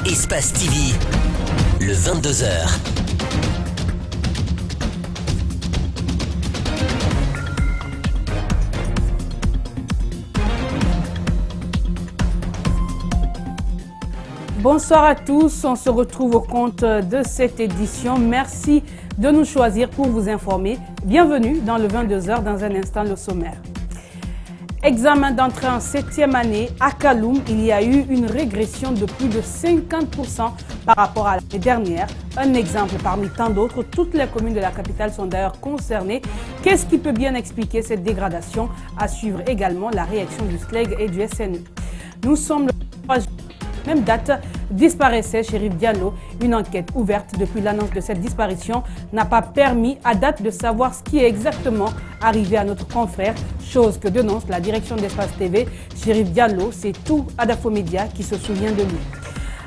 Espace TV, le 22h. Bonsoir à tous, on se retrouve au compte de cette édition. Merci de nous choisir pour vous informer. Bienvenue dans le 22h, dans un instant le sommaire. Examen d'entrée en 7e année, à Kaloum, il y a eu une régression de plus de 50% par rapport à l'année dernière. Un exemple parmi tant d'autres, toutes les communes de la capitale sont d'ailleurs concernées. Qu'est-ce qui peut bien expliquer cette dégradation? À suivre également la réaction du SLEG et du SNU. Nous sommes le 3 juin. Même date, disparaissait Chérif Diallo. Une enquête ouverte depuis l'annonce de cette disparition n'a pas permis à date de savoir ce qui est exactement arrivé à notre confrère, chose que dénonce la direction d'Espace TV. Chérif Diallo, c'est tout Adafo Média qui se souvient de lui.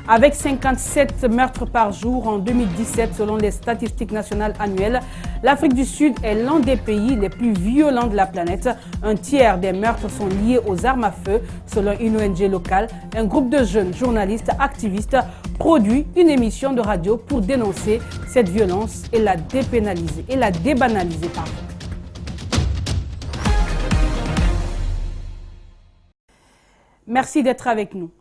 Avec 57 meurtres par jour en 2017 selon les statistiques nationales annuelles, l'Afrique du Sud est l'un des pays les plus violents de la planète. Un tiers des meurtres sont liés aux armes à feu. Selon une ONG locale, un groupe de jeunes journalistes activistes produit une émission de radio pour dénoncer cette violence et la débanaliser. Merci d'être avec nous.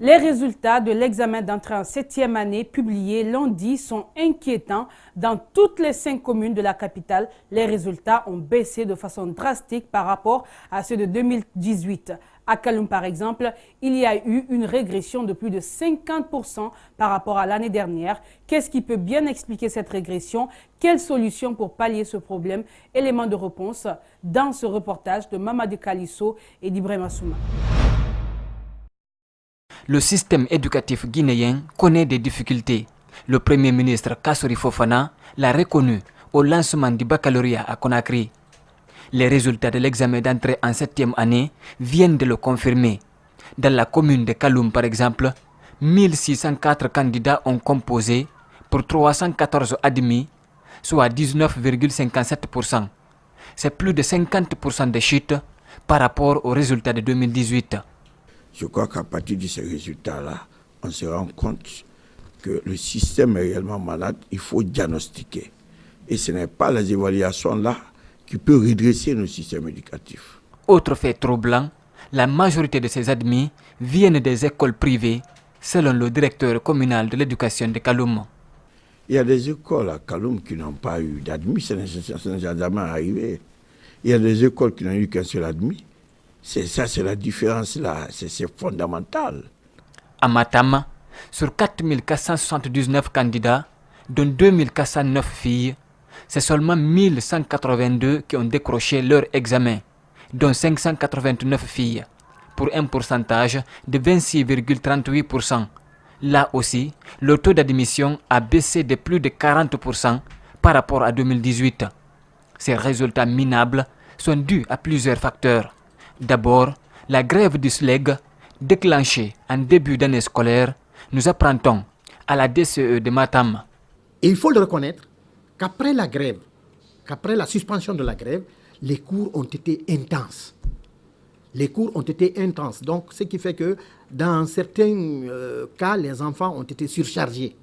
Les résultats de l'examen d'entrée en 7e année publiés lundi sont inquiétants. Dans toutes les 5 communes de la capitale, les résultats ont baissé de façon drastique par rapport à ceux de 2018. À Kaloum, par exemple, il y a eu une régression de plus de 50% par rapport à l'année dernière. Qu'est-ce qui peut bien expliquer cette régression? Quelles solutions pour pallier ce problème? Éléments de réponse dans ce reportage de Mamadou Kalisso et d'Ibrahima Souma. Le système éducatif guinéen connaît des difficultés. Le Premier ministre Kassory Fofana l'a reconnu au lancement du baccalauréat à Conakry. Les résultats de l'examen d'entrée en 7e année viennent de le confirmer. Dans la commune de Kaloum, par exemple, 1604 candidats ont composé pour 314 admis, soit 19,57%. C'est plus de 50% de chute par rapport aux résultats de 2018. Je crois qu'à partir de ces résultats-là, on se rend compte que le système est réellement malade, il faut diagnostiquer. Et ce n'est pas les évaluations-là qui peuvent redresser nos systèmes éducatifs. Autre fait troublant, la majorité de ces admis viennent des écoles privées, selon le directeur communal de l'éducation de Kaloum. Il y a des écoles à Kaloum qui n'ont pas eu d'admis, ça n'est jamais arrivé. Il y a des écoles qui n'ont eu qu'un seul admis. C'est la différence là, c'est fondamental. À Matam, sur 4479 candidats, dont 2409 filles, c'est seulement 1182 qui ont décroché leur examen, dont 589 filles, pour un pourcentage de 26,38%. Là aussi, le taux d'admission a baissé de plus de 40% par rapport à 2018. Ces résultats minables sont dus à plusieurs facteurs. D'abord, la grève du SLEG, déclenchée en début d'année scolaire, nous apprend-on à la DCE de Matam. Et il faut le reconnaître qu'après la grève, qu'après la suspension de la grève, les cours ont été intenses. Donc, ce qui fait que dans certains cas, les enfants ont été surchargés.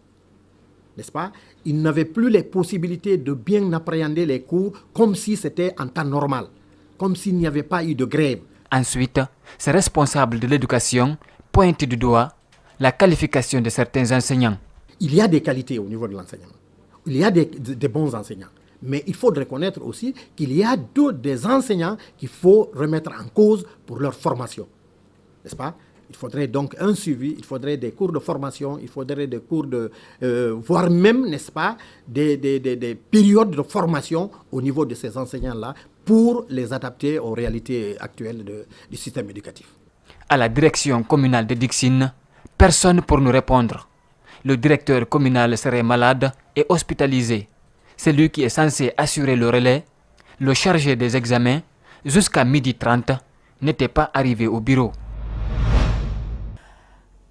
N'est-ce pas? Ils n'avaient plus les possibilités de bien appréhender les cours comme si c'était en temps normal, comme s'il n'y avait pas eu de grève. Ensuite, ces responsables de l'éducation pointent du doigt la qualification de certains enseignants. Il y a des qualités au niveau de l'enseignement. Il y a des bons enseignants. Mais il faut reconnaître aussi qu'il y a des enseignants qu'il faut remettre en cause pour leur formation. N'est-ce pas? Il faudrait donc un suivi, il faudrait des cours de formation, il faudrait des cours de... voire même, n'est-ce pas, des périodes de formation au niveau de ces enseignants-là pour les adapter aux réalités actuelles du système éducatif. À la direction communale de Dixine, personne pour nous répondre. Le directeur communal serait malade et hospitalisé. Celui qui est censé assurer le relais, le chargé des examens, jusqu'à 12h30, n'était pas arrivé au bureau.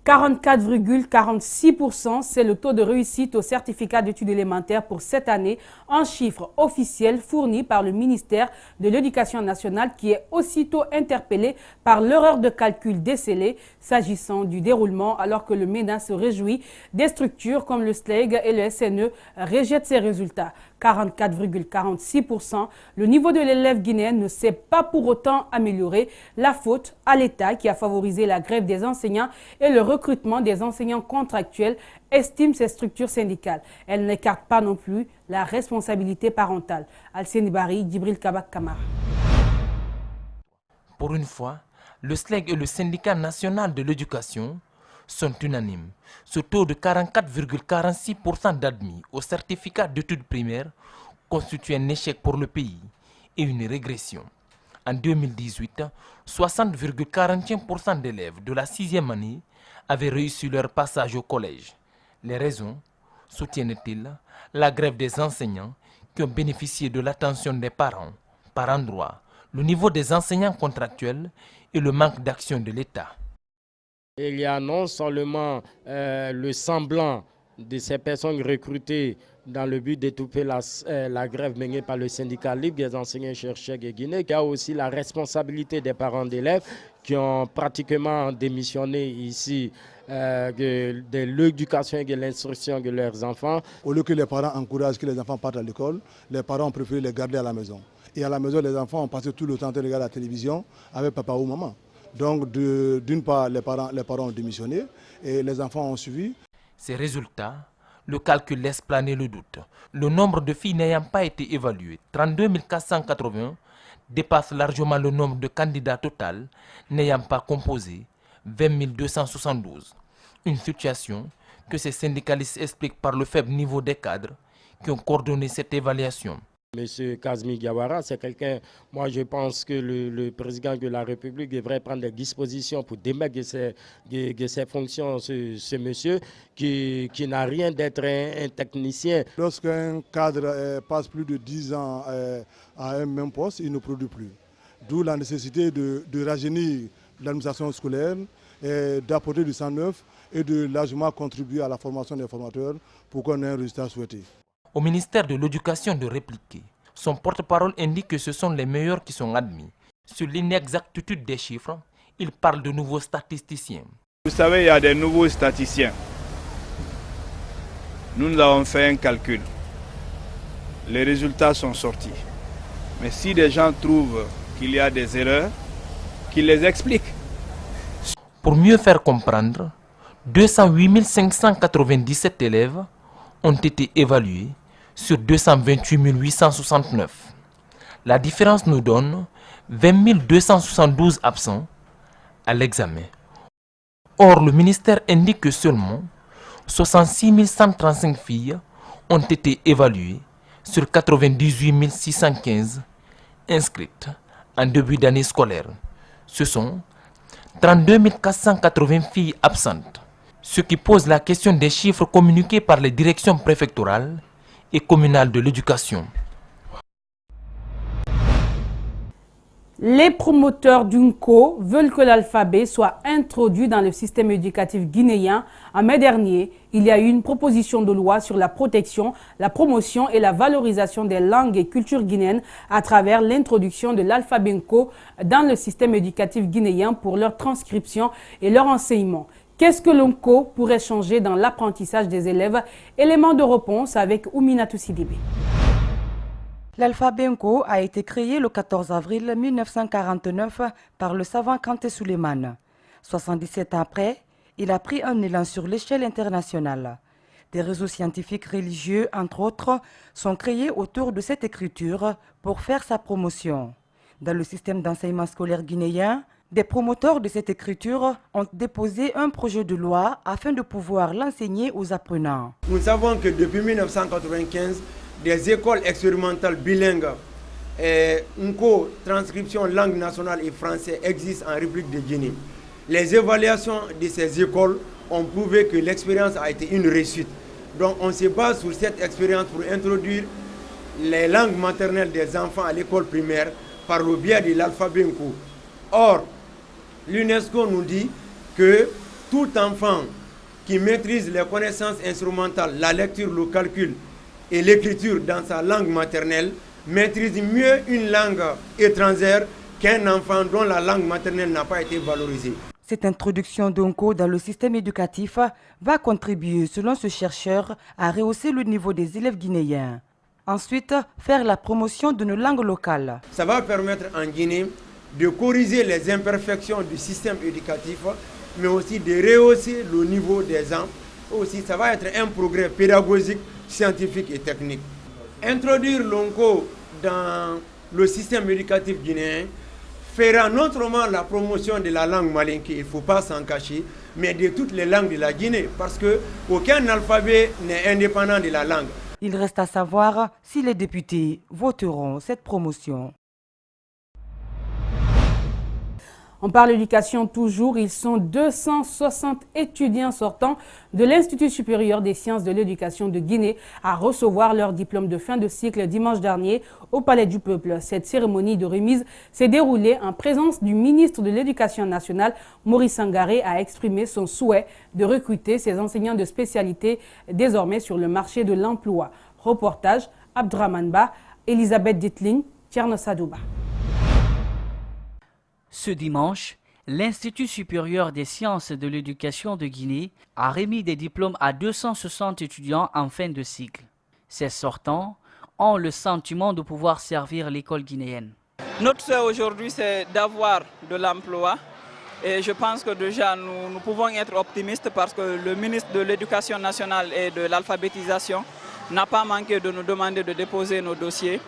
44,46%, c'est le taux de réussite au certificat d'études élémentaires pour cette année, un chiffre officiel fourni par le ministère de l'Éducation nationale qui est aussitôt interpellé par l'erreur de calcul décelée s'agissant du déroulement alors que le MENA se réjouit des structures comme le SLEG et le SNE rejettent ces résultats. 44,46%, le niveau de l'élève guinéen ne s'est pas pour autant amélioré. La faute à l'État qui a favorisé la grève des enseignants et le recrutement des enseignants contractuels, estiment ces structures syndicales. Elles n'écartent pas non plus la responsabilité parentale. Alceni Bari, Djibril Kabak Kamara. Pour une fois, le SLEG et le syndicat national de l'éducation sont unanimes. Ce taux de 44,46% d'admis au certificat d'études primaires constitue un échec pour le pays et une régression. En 2018, 60,41% d'élèves de la 6e année avaient réussi leur passage au collège. Les raisons, soutiennent-ils, la grève des enseignants qui ont bénéficié de l'attention des parents, par endroits, le niveau des enseignants contractuels et le manque d'action de l'État. Il y a non seulement le semblant de ces personnes recrutées dans le but d'étouffer la grève menée par le syndicat libre des enseignants-chercheurs et Guinée, il y a aussi la responsabilité des parents d'élèves qui ont pratiquement démissionné ici de l'éducation et de l'instruction de leurs enfants. Au lieu que les parents encouragent que les enfants partent à l'école, les parents ont préféré les garder à la maison. Et à la maison, les enfants ont passé tout le temps de regarder la télévision avec papa ou maman. Donc, d'une part, les parents ont démissionné et les enfants ont suivi. Ces résultats, le calcul laisse planer le doute. Le nombre de filles n'ayant pas été évaluées, 32 480, dépasse largement le nombre de candidats total n'ayant pas composé, 20 272. Une situation que ces syndicalistes expliquent par le faible niveau des cadres qui ont coordonné cette évaluation. Monsieur Kazmi Diawara, c'est quelqu'un, moi je pense que le président de la République devrait prendre des dispositions pour démettre de ses fonctions ce monsieur qui n'a rien d'être un technicien. Lorsqu'un cadre passe plus de 10 ans à un même poste, il ne produit plus. D'où la nécessité de rajeunir l'administration scolaire, d'apporter du sang neuf et de largement contribuer à la formation des formateurs pour qu'on ait un résultat souhaité. Au ministère de l'Éducation de répliquer. Son porte-parole indique que ce sont les meilleurs qui sont admis. Sur l'inexactitude des chiffres, il parle de nouveaux statisticiens. Vous savez, il y a des nouveaux statisticiens. Nous avons fait un calcul. Les résultats sont sortis. Mais si des gens trouvent qu'il y a des erreurs, qu'ils les expliquent. Pour mieux faire comprendre, 208 597 élèves ont été évalués sur 228 869. La différence nous donne 20 272 absents à l'examen. Or, le ministère indique que seulement 66 135 filles ont été évaluées sur 98 615 inscrites en début d'année scolaire. Ce sont 32 480 filles absentes. Ce qui pose la question des chiffres communiqués par les directions préfectorales et communales de l'éducation. Les promoteurs d'UNCO veulent que l'alphabet soit introduit dans le système éducatif guinéen. En mai dernier, il y a eu une proposition de loi sur la protection, la promotion et la valorisation des langues et cultures guinéennes à travers l'introduction de l'alphabet UNCO dans le système éducatif guinéen pour leur transcription et leur enseignement. Qu'est-ce que l'UNCO pourrait changer dans l'apprentissage des élèves? Élément de réponse avec Ouminatou Sidibé. L'alphabet UNCO a été créé le 14 avril 1949 par le savant Kanté Souleymane. 77 ans après, il a pris un élan sur l'échelle internationale. Des réseaux scientifiques religieux, entre autres, sont créés autour de cette écriture pour faire sa promotion. Dans le système d'enseignement scolaire guinéen, des promoteurs de cette écriture ont déposé un projet de loi afin de pouvoir l'enseigner aux apprenants. Nous savons que depuis 1995, des écoles expérimentales bilingues et UNCO, transcription langue nationale et français, existent en République de Guinée. Les évaluations de ces écoles ont prouvé que l'expérience a été une réussite. Donc on se base sur cette expérience pour introduire les langues maternelles des enfants à l'école primaire par le biais de l'alphabet UNCO. Or, l'UNESCO nous dit que tout enfant qui maîtrise les connaissances instrumentales, la lecture, le calcul et l'écriture dans sa langue maternelle, maîtrise mieux une langue étrangère qu'un enfant dont la langue maternelle n'a pas été valorisée. Cette introduction d'Onko dans le système éducatif va contribuer, selon ce chercheur, à rehausser le niveau des élèves guinéens. Ensuite, faire la promotion de nos langues locales. Ça va permettre en Guinée de corriger les imperfections du système éducatif, mais aussi de rehausser le niveau des enfants. Aussi, ça va être un progrès pédagogique, scientifique et technique. Introduire l'Onko dans le système éducatif guinéen fera non seulement la promotion de la langue malinké, il ne faut pas s'en cacher, mais de toutes les langues de la Guinée, parce qu'aucun alphabet n'est indépendant de la langue. Il reste à savoir si les députés voteront cette promotion. On parle d'éducation toujours. Ils sont 260 étudiants sortants de l'Institut supérieur des sciences de l'éducation de Guinée à recevoir leur diplôme de fin de cycle dimanche dernier au Palais du Peuple. Cette cérémonie de remise s'est déroulée en présence du ministre de l'Éducation nationale. Maurice Sangaré a exprimé son souhait de recruter ces enseignants de spécialité désormais sur le marché de l'emploi. Reportage Abdraman Ba, Elisabeth Ditling, Tierno Sadouba. Ce dimanche, l'Institut supérieur des sciences de l'éducation de Guinée a remis des diplômes à 260 étudiants en fin de cycle. Ces sortants ont le sentiment de pouvoir servir l'école guinéenne. Notre souhait aujourd'hui, c'est d'avoir de l'emploi. Et je pense que déjà, nous pouvons être optimistes parce que le ministre de l'Éducation nationale et de l'alphabétisation n'a pas manqué de nous demander de déposer nos dossiers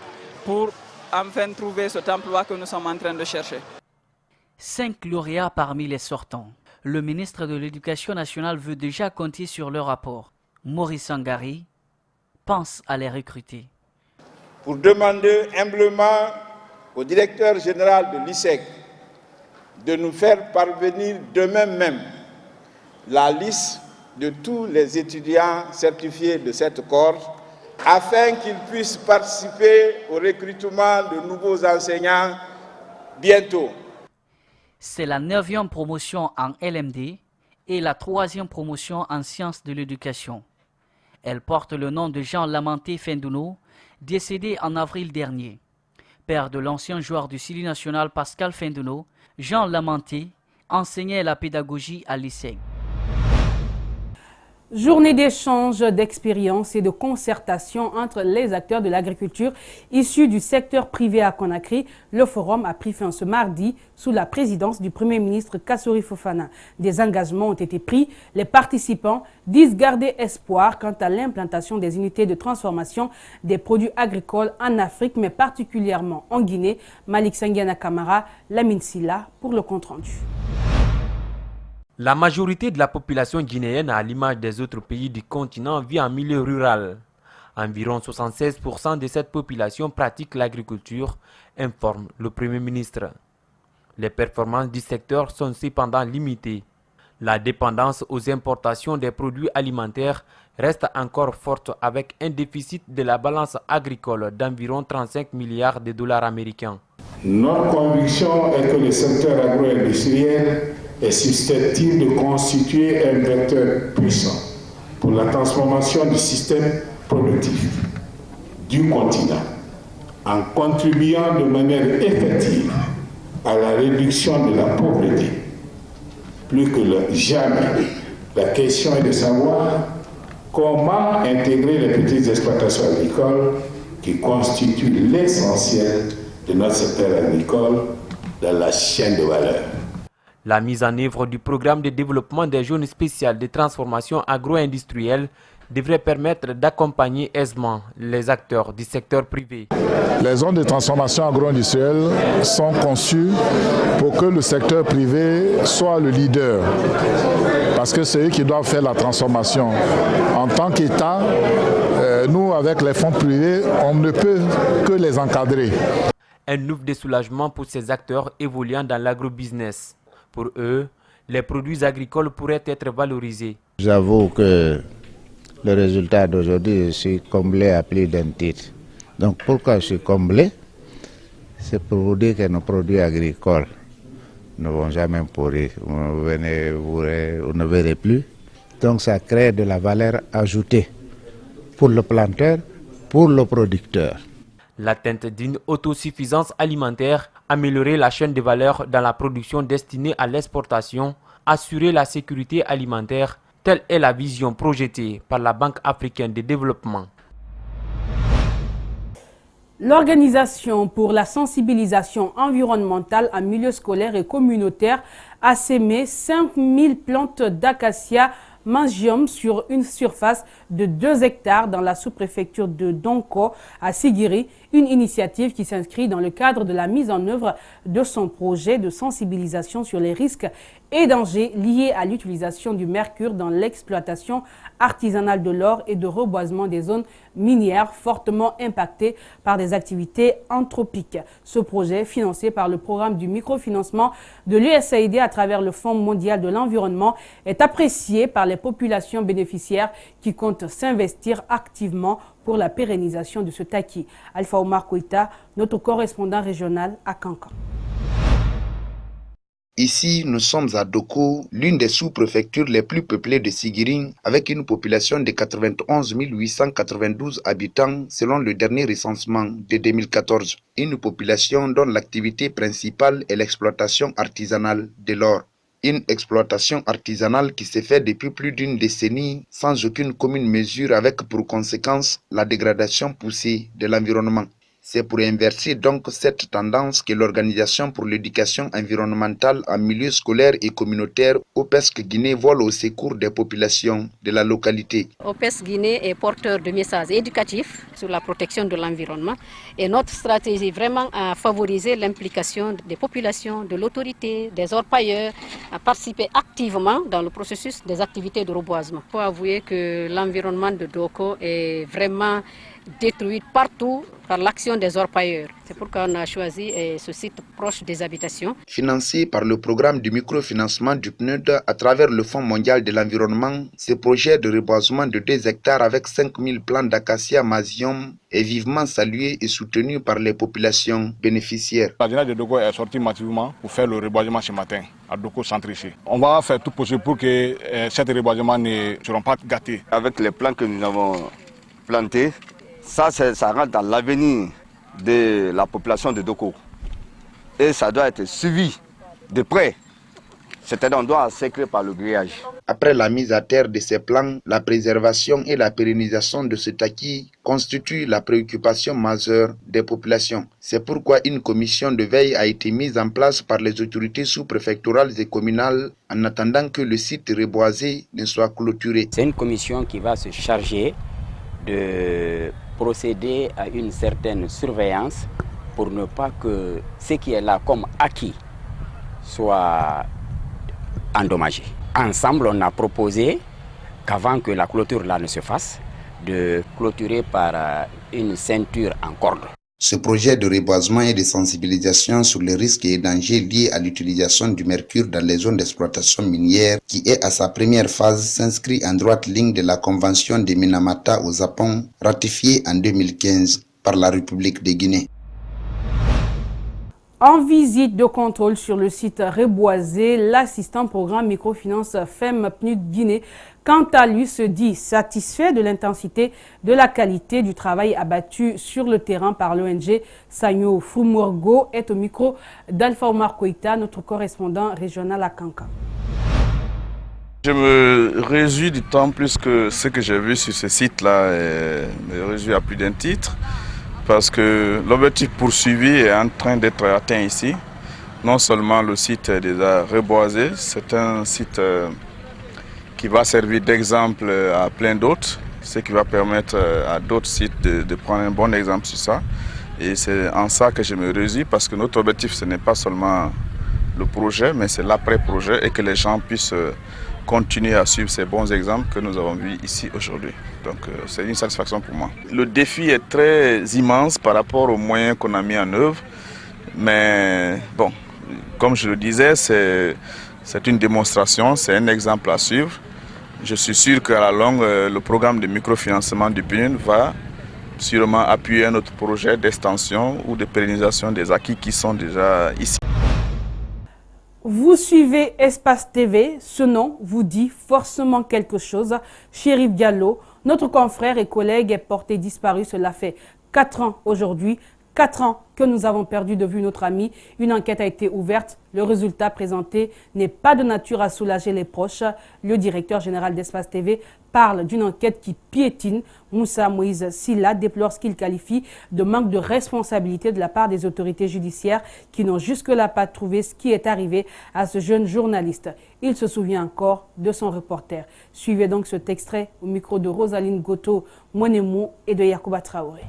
pour enfin trouver cet emploi que nous sommes en train de chercher. 5 lauréats parmi les sortants. Le ministre de l'Éducation nationale veut déjà compter sur leur rapport. Maurice Sangaré pense à les recruter. Pour demander humblement au directeur général de l'ISEC de nous faire parvenir demain même la liste de tous les étudiants certifiés de cette cohorte afin qu'ils puissent participer au recrutement de nouveaux enseignants bientôt. C'est la 9e promotion en LMD et la 3e promotion en sciences de l'éducation. Elle porte le nom de Jean Lamenté Fendouno, décédé en avril dernier. Père de l'ancien joueur du Sili national Pascal Fendouno, Jean Lamenté enseignait la pédagogie à l'ISEG. Journée d'échange, d'expérience et de concertation entre les acteurs de l'agriculture issus du secteur privé à Conakry. Le forum a pris fin ce mardi sous la présidence du Premier ministre Kassory Fofana. Des engagements ont été pris. Les participants disent garder espoir quant à l'implantation des unités de transformation des produits agricoles en Afrique, mais particulièrement en Guinée. Malik Sangiana Kamara, Lamine Silla pour le compte-rendu. La majorité de la population guinéenne, à l'image des autres pays du continent, vit en milieu rural. Environ 76% de cette population pratique l'agriculture, informe le Premier ministre. Les performances du secteur sont cependant limitées. La dépendance aux importations des produits alimentaires reste encore forte avec un déficit de la balance agricole d'environ 35 milliards de dollars américains. Notre conviction est que le secteur agro-industriel est susceptible de constituer un vecteur puissant pour la transformation du système productif du continent, en contribuant de manière effective à la réduction de la pauvreté. Plus que jamais, la question est de savoir comment intégrer les petites exploitations agricoles qui constituent l'essentiel de notre secteur agricole dans la chaîne de valeur. La mise en œuvre du programme de développement des zones spéciales de transformation agro-industrielle devrait permettre d'accompagner aisément les acteurs du secteur privé. Les zones de transformation agro-industrielle sont conçues pour que le secteur privé soit le leader, parce que c'est eux qui doivent faire la transformation. En tant qu'État, nous, avec les fonds privés, on ne peut que les encadrer. Un ouf de soulagement pour ces acteurs évoluant dans l'agrobusiness. Pour eux, les produits agricoles pourraient être valorisés. J'avoue que le résultat d'aujourd'hui, je suis comblé à plus d'un titre. Donc pourquoi je suis comblé? C'est pour vous dire que nos produits agricoles ne vont jamais pourrir. Vous ne verrez plus. Donc ça crée de la valeur ajoutée pour le planteur, pour le producteur. L'atteinte d'une autosuffisance alimentaire, améliorer la chaîne de valeur dans la production destinée à l'exportation, assurer la sécurité alimentaire, telle est la vision projetée par la Banque africaine de développement. L'Organisation pour la sensibilisation environnementale en milieu scolaire et communautaire a sémé 5000 plantes d'acacia Mangium sur une surface de 2 hectares dans la sous-préfecture de Donko à Sigiri, une initiative qui s'inscrit dans le cadre de la mise en œuvre de son projet de sensibilisation sur les risques et dangers liés à l'utilisation du mercure dans l'exploitation artisanale de l'or et de reboisement des zones minières fortement impactées par des activités anthropiques. Ce projet, financé par le programme du microfinancement de l'USAID à travers le Fonds mondial de l'environnement, est apprécié par les populations bénéficiaires qui comptent s'investir activement pour la pérennisation de ce taquis. Alpha Omar Koïta, notre correspondant régional à Kankan. Ici, nous sommes à Doko, l'une des sous-préfectures les plus peuplées de Sigiri, avec une population de 91 892 habitants selon le dernier recensement de 2014. Une population dont l'activité principale est l'exploitation artisanale de l'or. Une exploitation artisanale qui s'est faite depuis plus d'une décennie sans aucune commune mesure avec pour conséquence la dégradation poussée de l'environnement. C'est pour inverser donc cette tendance que l'Organisation pour l'éducation environnementale en milieu scolaire et communautaire OPESC Guinée vole au secours des populations de la localité. OPESC Guinée est porteur de messages éducatifs sur la protection de l'environnement et notre stratégie vraiment à favoriser l'implication des populations, de l'autorité, des orpailleurs, à participer activement dans le processus des activités de reboisement. Il faut avouer que l'environnement de Doko est vraiment détruite partout par l'action des orpailleurs. C'est pourquoi on a choisi ce site proche des habitations. Financé par le programme du microfinancement du PNUD à travers le Fonds mondial de l'environnement, ce projet de reboisement de 2 hectares avec 5000 plants d'acacia Mangium est vivement salué et soutenu par les populations bénéficiaires. La jeunesse de Doko est sortie massivement pour faire le reboisement ce matin à Doko centre ici. On va faire tout possible pour que cet reboisement ne seront pas gâtés. Avec les plants que nous avons plantés, ça rentre dans l'avenir de la population de Doko. Et ça doit être suivi de près. C'est-à-dire qu'on doit sécréter par le grillage. Après la mise à terre de ces plans, la préservation et la pérennisation de ce taquis constituent la préoccupation majeure des populations. C'est pourquoi une commission de veille a été mise en place par les autorités sous-préfectorales et communales en attendant que le site reboisé ne soit clôturé. C'est une commission qui va se charger de procéder à une certaine surveillance pour ne pas que ce qui est là comme acquis soit endommagé. Ensemble, on a proposé qu'avant que la clôture là ne se fasse, de clôturer par une ceinture en corde. Ce projet de reboisement et de sensibilisation sur les risques et dangers liés à l'utilisation du mercure dans les zones d'exploitation minière, qui est à sa première phase, s'inscrit en droite ligne de la Convention de Minamata au Japon, ratifiée en 2015 par la République de Guinée. En visite de contrôle sur le site reboisé, l'assistant programme microfinance FEM PNUD Guinée, quant à lui, se dit satisfait de l'intensité, de la qualité du travail abattu sur le terrain par l'ONG. Sanyo Fumurgo est au micro d'Alpha Omar Koïta, notre correspondant régional à Kankan. Je me réjouis d'autant plus que ce que j'ai vu sur ce site-là me réjouit à plus d'un titre. Parce que l'objectif poursuivi est en train d'être atteint ici. Non seulement le site est déjà reboisé, c'est un site qui va servir d'exemple à plein d'autres, ce qui va permettre à d'autres sites de prendre un bon exemple sur ça. Et c'est en ça que je me réjouis, parce que notre objectif, ce n'est pas seulement le projet, mais c'est l'après-projet et que les gens puissent continuer à suivre ces bons exemples que nous avons vus ici aujourd'hui. Donc c'est une satisfaction pour moi. Le défi est très immense par rapport aux moyens qu'on a mis en œuvre. Mais bon, comme je le disais, c'est une démonstration, c'est un exemple à suivre. Je suis sûr qu'à la longue, le programme de microfinancement du PNUD va sûrement appuyer un autre projet d'extension ou de pérennisation des acquis qui sont déjà ici. Vous suivez Espace TV, ce nom vous dit forcément quelque chose. Chérif Diallo, notre confrère et collègue, est porté disparu. Cela fait 4 ans aujourd'hui. 4 ans que nous avons perdu de vue notre ami. Une enquête a été ouverte. Le résultat présenté n'est pas de nature à soulager les proches. Le directeur général d'Espace TV parle d'une enquête qui piétine. Moussa Moïse Silla déplore ce qu'il qualifie de manque de responsabilité de la part des autorités judiciaires qui n'ont jusque-là pas trouvé ce qui est arrivé à ce jeune journaliste. Il se souvient encore de son reporter. Suivez donc cet extrait au micro de Rosaline Goto Monemo et de Yacouba Traoré.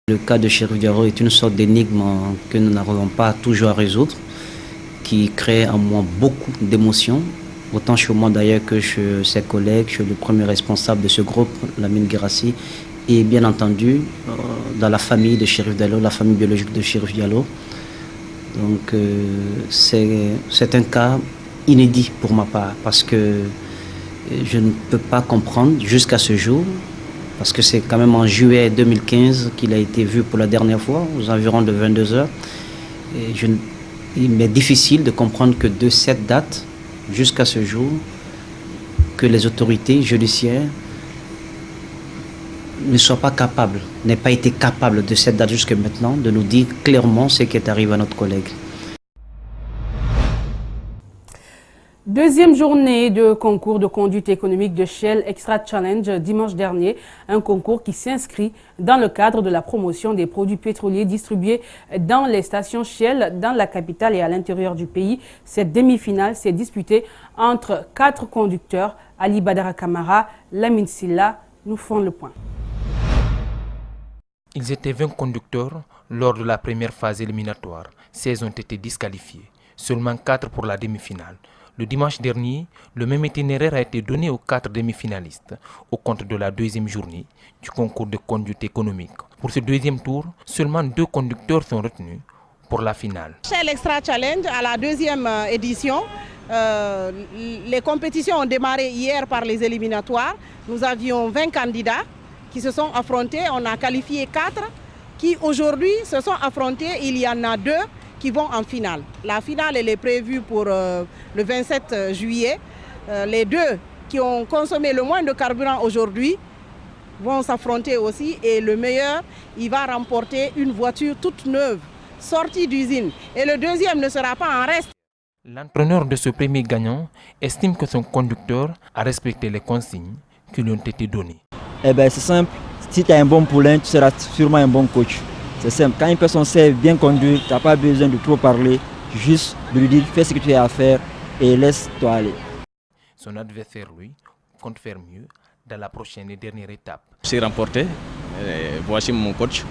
Le cas de Chérif Diallo est une sorte d'énigme que nous n'arrivons pas toujours à résoudre, qui crée en moi beaucoup d'émotions, autant chez moi d'ailleurs que chez ses collègues, chez le premier responsable de ce groupe, Lamine Guérassi, et bien entendu dans la famille de Chérif Diallo, la famille biologique de Chérif Diallo. Donc c'est un cas inédit pour ma part, parce que je ne peux pas comprendre jusqu'à ce jour, parce que c'est quand même en juillet 2015 qu'il a été vu pour la dernière fois, aux environs de 22 heures. Et il m'est difficile de comprendre que de cette date jusqu'à ce jour, que les autorités judiciaires ne soient pas capables, n'aient pas été capables de cette date jusqu'à maintenant de nous dire clairement ce qui est arrivé à notre collègue. Deuxième journée de concours de conduite économique de Shell Extra Challenge dimanche dernier, un concours qui s'inscrit dans le cadre de la promotion des produits pétroliers distribués dans les stations Shell dans la capitale et à l'intérieur du pays. Cette demi-finale s'est disputée entre 4 conducteurs. Ali Badara Kamara, Lamine Silla nous font le point. Ils étaient 20 conducteurs lors de la première phase éliminatoire. 16 ont été disqualifiés, seulement 4 pour la demi-finale. Le dimanche dernier, le même itinéraire a été donné aux 4 demi-finalistes au compte de la deuxième journée du concours de conduite économique. Pour ce deuxième tour, seulement 2 conducteurs sont retenus pour la finale. Shell Extra Challenge à la deuxième édition. Les compétitions ont démarré hier par les éliminatoires. Nous avions 20 candidats qui se sont affrontés. On a qualifié 4 qui aujourd'hui se sont affrontés. Il y en a 2 qui vont en finale. La finale elle est prévue pour le 27 juillet. Les 2 qui ont consommé le moins de carburant aujourd'hui vont s'affronter aussi et le meilleur, il va remporter une voiture toute neuve, sortie d'usine. Et le deuxième ne sera pas en reste. L'entraîneur de ce premier gagnant estime que son conducteur a respecté les consignes qui lui ont été données. Eh bien c'est simple, si tu as un bon poulain, tu seras sûrement un bon coach. C'est simple, quand une personne sait bien conduire, tu n'as pas besoin de trop parler, juste de lui dire fais ce que tu as à faire et laisse-toi aller. Son adversaire, lui, compte faire mieux dans la prochaine et dernière étape. J'ai remporté, voici mon coach,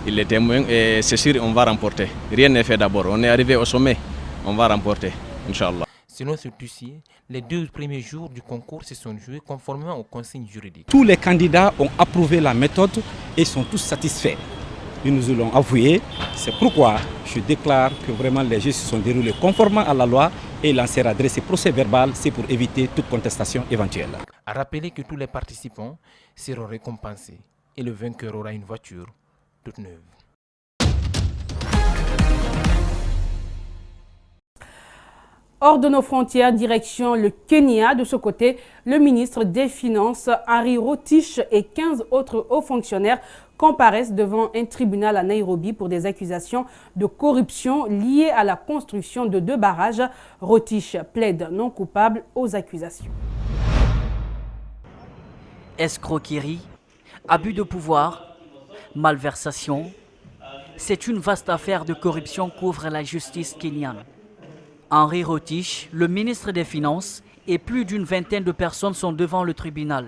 il est témoin et c'est sûr on va remporter. Rien n'est fait d'abord, on est arrivé au sommet, on va remporter, Inch'Allah. Selon ce dossier, les 2 premiers jours du concours se sont joués conformément aux consignes juridiques. Tous les candidats ont approuvé la méthode et sont tous satisfaits. Ils nous l'ont avoué, c'est pourquoi je déclare que vraiment les jeux se sont déroulés conformément à la loi et l'on s'est adressé procès verbal, c'est pour éviter toute contestation éventuelle. À rappeler que tous les participants seront récompensés et le vainqueur aura une voiture toute neuve. Hors de nos frontières, direction le Kenya. De ce côté, le ministre des Finances, Henry Rotich, et 15 autres hauts fonctionnaires comparaissent devant un tribunal à Nairobi pour des accusations de corruption liées à la construction de 2 barrages. Rotich plaide non coupable aux accusations. Escroquerie, abus de pouvoir, malversation, c'est une vaste affaire de corruption qu'ouvre la justice kenyane. Henry Rotich, le ministre des Finances, et plus d'une vingtaine de personnes sont devant le tribunal.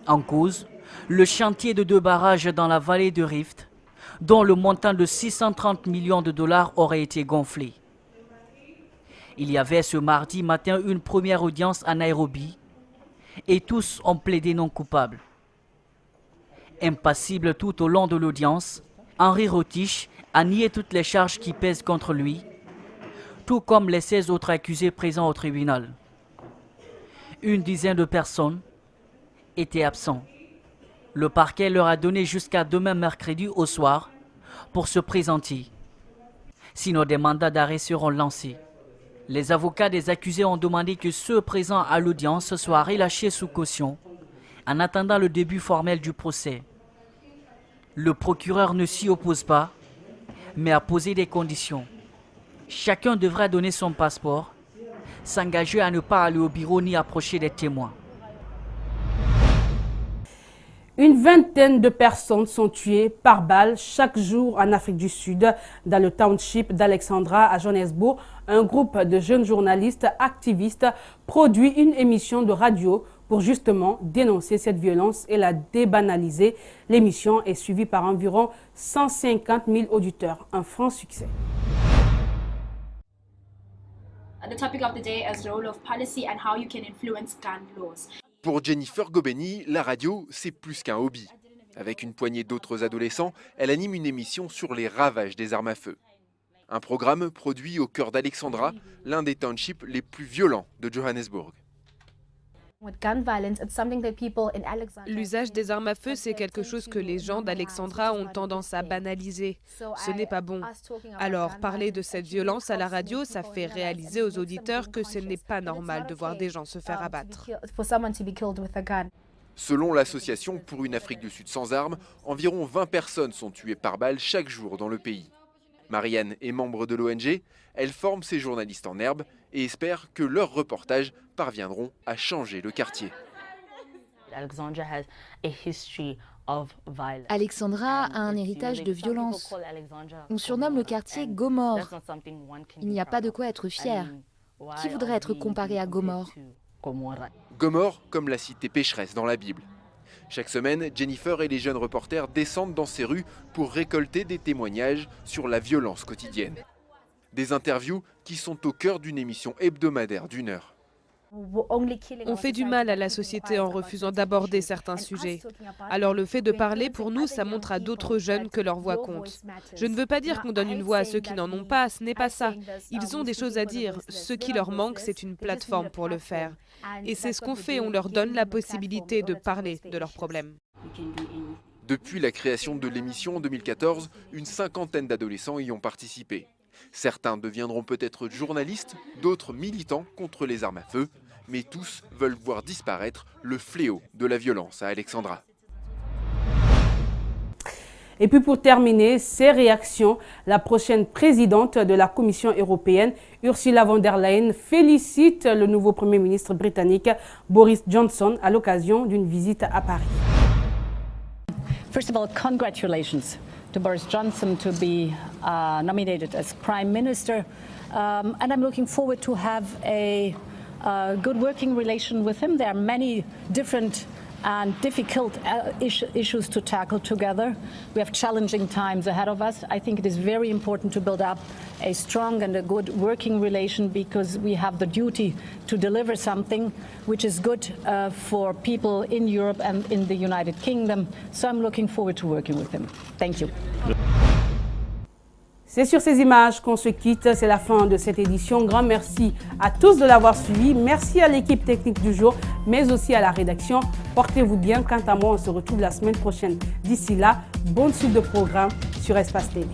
En cause, le chantier de 2 barrages dans la vallée de Rift, dont le montant de 630 millions de dollars aurait été gonflé. Il y avait ce mardi matin une première audience à Nairobi et tous ont plaidé non coupables. Impassible tout au long de l'audience, Henry Rotich a nié toutes les charges qui pèsent contre lui, tout comme les 16 autres accusés présents au tribunal. Une dizaine de personnes étaient absents. Le parquet leur a donné jusqu'à demain mercredi au soir pour se présenter. Sinon, des mandats d'arrêt seront lancés. Les avocats des accusés ont demandé que ceux présents à l'audience soient relâchés sous caution en attendant le début formel du procès. Le procureur ne s'y oppose pas, mais a posé des conditions. Chacun devra donner son passeport, s'engager à ne pas aller au bureau ni approcher des témoins. Une vingtaine de personnes sont tuées par balle chaque jour en Afrique du Sud. Dans le township d'Alexandra à Johannesburg, un groupe de jeunes journalistes activistes produit une émission de radio pour justement dénoncer cette violence et la débanaliser. L'émission est suivie par environ 150 000 auditeurs, un franc succès. The topic of the day is the role of policy and how you can influence gun laws. Pour Jennifer Gobeni, la radio, c'est plus qu'un hobby. Avec une poignée d'autres adolescents, elle anime une émission sur les ravages des armes à feu. Un programme produit au cœur d'Alexandra, l'un des townships les plus violents de Johannesburg. L'usage des armes à feu, c'est quelque chose que les gens d'Alexandra ont tendance à banaliser. Ce n'est pas bon. Alors, parler de cette violence à la radio, ça fait réaliser aux auditeurs que ce n'est pas normal de voir des gens se faire abattre. Selon l'association pour une Afrique du Sud sans armes, environ 20 personnes sont tuées par balle chaque jour dans le pays. Marianne est membre de l'ONG, elle forme ses journalistes en herbe et espère que leurs reportages parviendront à changer le quartier. Alexandra a un héritage de violence. On surnomme le quartier Gomorrhe. Il n'y a pas de quoi être fier. Qui voudrait être comparé à Gomorrhe? Gomorrhe comme la cité pécheresse dans la Bible. Chaque semaine, Jennifer et les jeunes reporters descendent dans ces rues pour récolter des témoignages sur la violence quotidienne. Des interviews qui sont au cœur d'une émission hebdomadaire d'1 heure. On fait du mal à la société en refusant d'aborder certains sujets. Alors le fait de parler, pour nous, ça montre à d'autres jeunes que leur voix compte. Je ne veux pas dire qu'on donne une voix à ceux qui n'en ont pas, ce n'est pas ça. Ils ont des choses à dire. Ce qui leur manque, c'est une plateforme pour le faire. Et c'est ce qu'on fait, on leur donne la possibilité de parler de leurs problèmes. Depuis la création de l'émission en 2014, une cinquantaine d'adolescents y ont participé. Certains deviendront peut-être journalistes, d'autres militants contre les armes à feu, mais tous veulent voir disparaître le fléau de la violence à Alexandra. Et puis pour terminer, ces réactions, la prochaine présidente de la Commission européenne, Ursula von der Leyen, félicite le nouveau Premier ministre britannique Boris Johnson à l'occasion d'une visite à Paris. First of all, congratulations to Boris Johnson to be nominated as Prime Minister. And I'm looking forward to have a good working relation with him. There are many different and difficult issues to tackle together. We have challenging times ahead of us. I think it is very important to build up a strong and a good working relation because we have the duty to deliver something which is good for people in Europe and in the United Kingdom. So I'm looking forward to working with him. Thank you. C'est sur ces images qu'on se quitte. C'est la fin de cette édition. Grand merci à tous de l'avoir suivi. Merci à l'équipe technique du jour, mais aussi à la rédaction. Portez-vous bien. Quant à moi, on se retrouve la semaine prochaine. D'ici là, bonne suite de programme sur Espace TV.